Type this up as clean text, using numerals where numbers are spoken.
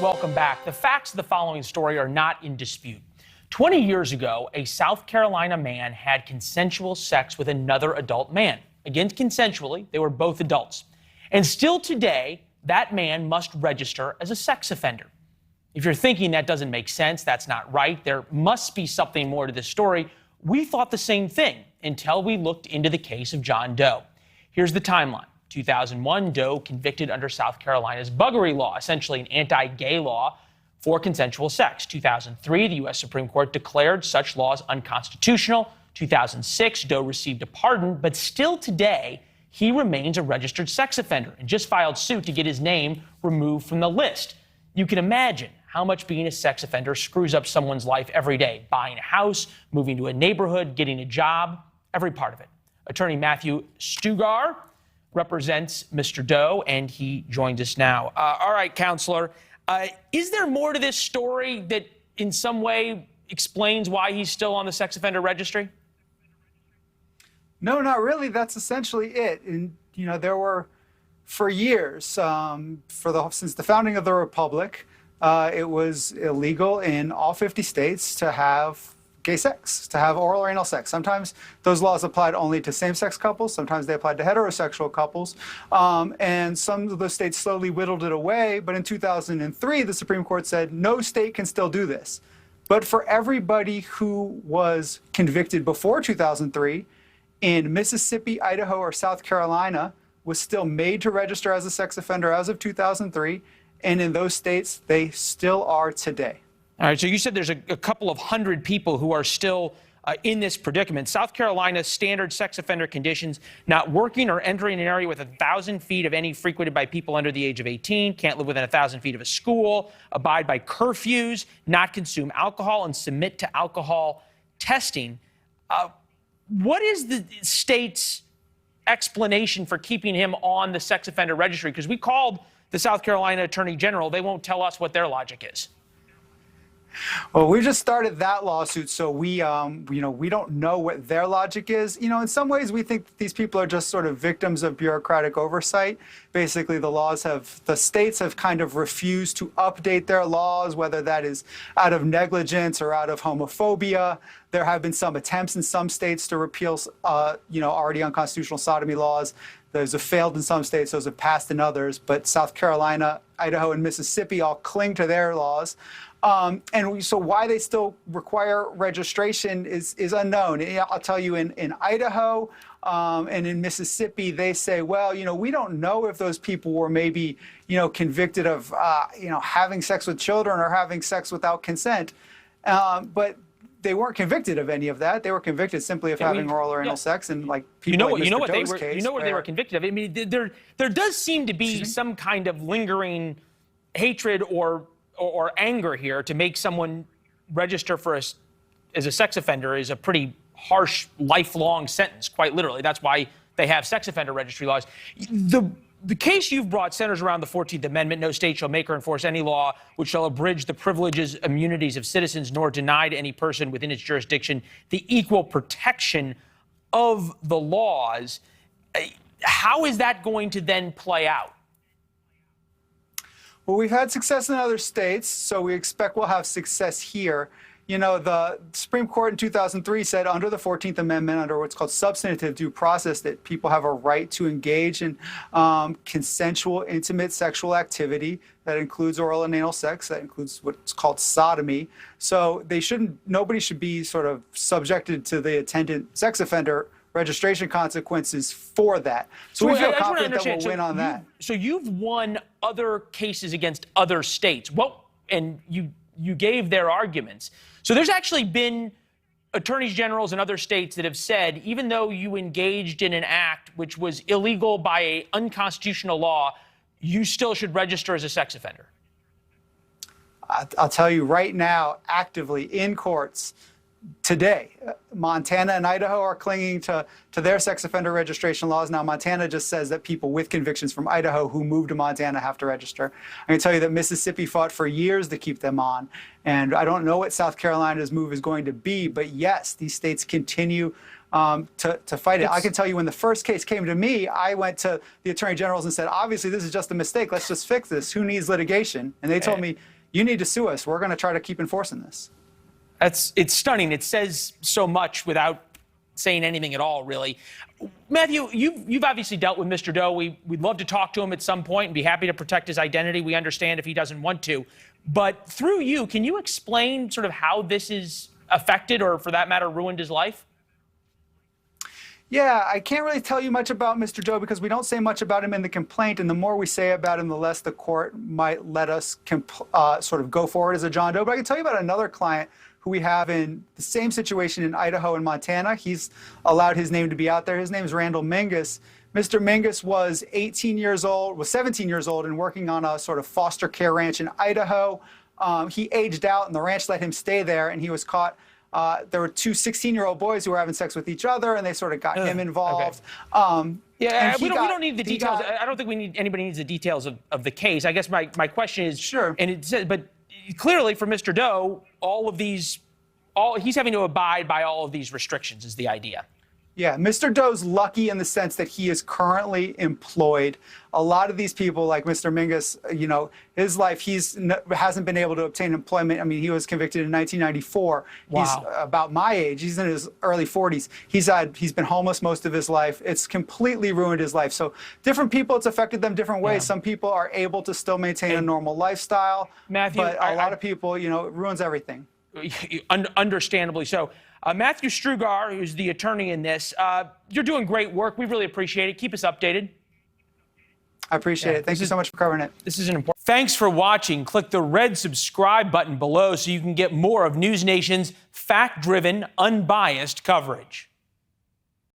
Welcome back. The facts of the following story are not in dispute. 20 years ago, a South Carolina man had consensual sex with another adult man. Again, consensually, they were both adults. And still today, that man must register as a sex offender. If you're thinking that doesn't make sense, that's not right, there must be something more to this story, we thought the same thing until we looked into the case of John Doe. Here's the timeline. 2001, Doe convicted under South Carolina's buggery law, essentially an anti-gay law for consensual sex. 2003, the U.S. Supreme Court declared such laws unconstitutional. 2006, Doe received a pardon, but still today, he remains a registered sex offender and just filed suit to get his name removed from the list. You can imagine how much being a sex offender screws up someone's life every day. Buying a house, moving to a neighborhood, getting a job, every part of it. Attorney Matthew Stugar represents Mr. Doe, and he joins us now. All right, counselor, is there more to this story that in some way explains why he's still on the sex offender registry? No, not really. That's essentially it. And, there were, for years, since the founding of the Republic, it was illegal in all 50 states to have gay sex, to have oral or anal sex. Sometimes those laws applied only to same-sex couples. Sometimes they applied to heterosexual couples. And some of those states slowly whittled it away. But in 2003, the Supreme Court said no state can still do this. But for everybody who was convicted before 2003 in Mississippi, Idaho, or South Carolina was still made to register as a sex offender as of 2003. And in those states, they still are today. All right, so you said there's a couple of hundred people who are still in this predicament. South Carolina's standard sex offender conditions: not working or entering an area within 1,000 feet of any frequented by people under the age of 18, can't live within 1,000 feet of a school, abide by curfews, not consume alcohol, and submit to alcohol testing. What is the state's explanation for keeping him on the sex offender registry? Because we called the South Carolina Attorney General. They won't tell us what their logic is. Well, we just started that lawsuit, so we don't know what their logic is. In some ways, we think that these people are just sort of victims of bureaucratic oversight. Basically, the states have kind of refused to update their laws, whether that is out of negligence or out of homophobia. There have been some attempts in some states to repeal, already unconstitutional sodomy laws. Those have failed in some states, those have passed in others, but South Carolina, Idaho, and Mississippi all cling to their laws. So why they still require registration is unknown. I'll tell you, in Idaho and in Mississippi, they say, well, we don't know if those people were maybe, convicted of, having sex with children or having sex without consent. But they weren't convicted of any of that. They were convicted simply of having oral or anal sex, and like people like Mr. Doe's case. What they were convicted of. I mean, there does seem to be some kind of lingering hatred or anger here to make someone register as a sex offender is a pretty harsh, lifelong sentence, quite literally. That's why they have sex offender registry laws. The case you've brought centers around the 14th Amendment. No state shall make or enforce any law which shall abridge the privileges, immunities of citizens, nor deny to any person within its jurisdiction the equal protection of the laws. How is that going to then play out? Well, we've had success in other states, so we expect we'll have success here. The Supreme Court in 2003 said under the 14th Amendment, under what's called substantive due process, that people have a right to engage in consensual, intimate sexual activity. That includes oral and anal sex. That includes what's called sodomy. So nobody should be sort of subjected to the attendant sex offender registration consequences for that. So we feel confident that we'll win on that. So you've won other cases against other states. And you gave their arguments. So there's actually been attorneys generals in other states that have said, even though you engaged in an act which was illegal by an unconstitutional law, you still should register as a sex offender. I'll tell you right now, actively in courts today, Montana and Idaho are clinging to their sex offender registration laws. Now, Montana just says that people with convictions from Idaho who move to Montana have to register. I can tell you that Mississippi fought for years to keep them on. And I don't know what South Carolina's move is going to be, but yes, these states continue to fight it. I can tell you when the first case came to me, I went to the attorney generals and said, obviously this is just a mistake. Let's just fix this. Who needs litigation? And they told me, you need to sue us. We're going to try to keep enforcing this. It's stunning. It says so much without saying anything at all, really. Matthew, you've obviously dealt with Mr. Doe. We'd love to talk to him at some point and be happy to protect his identity. We understand if he doesn't want to. But through you, can you explain sort of how this is affected or, for that matter, ruined his life? Yeah, I can't really tell you much about Mr. Doe because we don't say much about him in the complaint, and the more we say about him, the less the court might let us sort of go forward as a John Doe. But I can tell you about another client who we have in the same situation in Idaho and Montana. He's allowed his name to be out there. His name is Randall Mingus. Mr. Mingus was 17 years old and working on a sort of foster care ranch in Idaho. He aged out, and the ranch let him stay there, and he was caught. There were two 16-year-old boys who were having sex with each other, and they sort of got him involved. Okay. We don't need the details. I don't think anybody needs the details of the case. I guess my question is, sure. And it says, but clearly for Mr. Doe, he's having to abide by all of these restrictions is the idea. Yeah, Mr. Doe's lucky in the sense that he is currently employed. A lot of these people, like Mr. Mingus, you know, his life, hasn't been able to obtain employment. I mean, he was convicted in 1994. Wow. He's about my age. He's in his early 40s. He's been homeless most of his life. It's completely ruined his life. So different people, it's affected them different ways. Yeah. Some people are able to still maintain a normal lifestyle. Matthew, but a lot of people, you know, it ruins everything. Understandably so. Matthew Strugar, who's the attorney in this, you're doing great work. We really appreciate it. Keep us updated. I appreciate it. Thank you so much for covering it. This is an important. Thanks for watching. Click the red subscribe button below so you can get more of NewsNation's fact-driven, unbiased coverage.